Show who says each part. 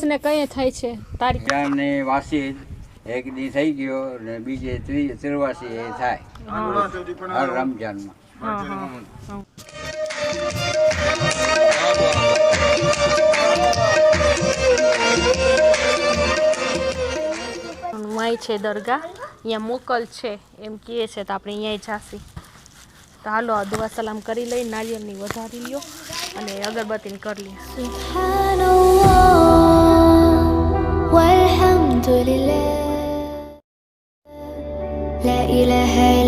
Speaker 1: ને કઈ થાય છે તારીખ?
Speaker 2: રમજાનની વાસી એક દી થઈ ગયો ને બીજે ત્રિવાસી એ થાય હર રમજાનમાં.
Speaker 1: વાય છે દરગાહ, અહીંયા મોકલ છે એમ કહે છે તો આપણે અહીંયા જાસી. તો હાલો આ દુઆ સલામ કરી લઈ, નાળિયેરની વધારી લ્યો અને અગરબત્તીને કરી લઈએ.
Speaker 3: walhamdulillah, la ilaha